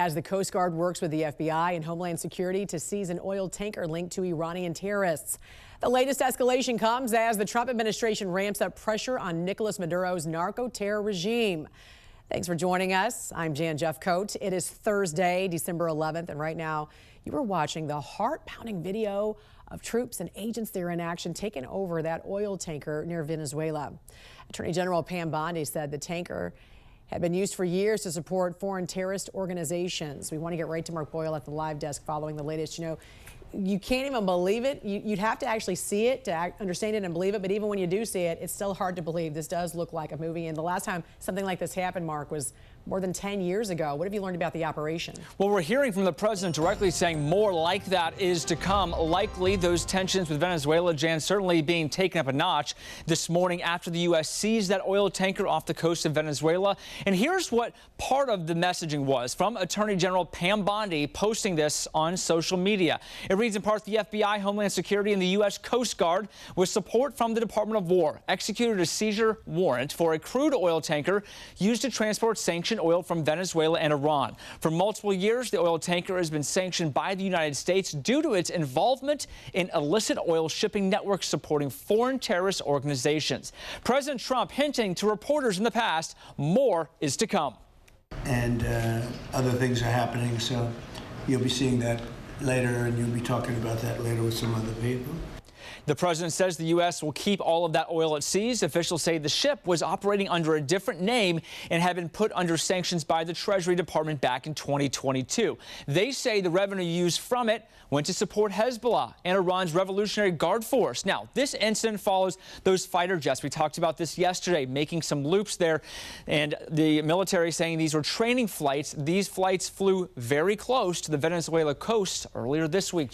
as the Coast Guard works with the FBI and Homeland Security to seize an oil tanker linked to Iranian terrorists. The latest escalation comes as the Trump administration ramps up pressure on Nicolas Maduro's narco-terror regime. Thanks for joining us. I'm Jan Jeffcoat. It is Thursday, December 11th, and right now you are watching the heart-pounding video of troops and agents there in action taking over that oil tanker near Venezuela. Attorney General Pam Bondi said the tanker had been used for years to support foreign terrorist organizations. We want to get right to Mark Boyle at the live desk following the latest. You know, you can't even believe it. You'd have to actually see it to understand it and believe it. But even when you do see it, it's still hard to believe. This does look like a movie. And the last time something like this happened, Mark, was more than 10 years ago. What have you learned about the operation? Well, we're hearing from the president directly saying more like that is to come. Likely those tensions with Venezuela, Jan, certainly being taken up a notch this morning after the U.S. seized that oil tanker off the coast of Venezuela. And here's what part of the messaging was from Attorney General Pam Bondi posting this on social media. It reads in part, the FBI, Homeland Security, and the U.S. Coast Guard, with support from the Department of War, executed a seizure warrant for a crude oil tanker used to transport sanctioned oil from Venezuela and Iran. For multiple years, the oil tanker has been sanctioned by the United States due to its involvement in illicit oil shipping networks supporting foreign terrorist organizations. President Trump hinting to reporters in the past, more is to come. And other things are happening, so you'll be seeing that later, and you'll be talking about that later with some other people. The president says the U.S. will keep all of that oil it seized. Officials say the ship was operating under a different name and had been put under sanctions by the Treasury Department back in 2022. They say the revenue used from it went to support Hezbollah and Iran's Revolutionary Guard Force. Now, this incident follows those fighter jets. We talked about this yesterday, making some loops there, and the military saying these were training flights. These flights flew very close to the Venezuela coast earlier this week.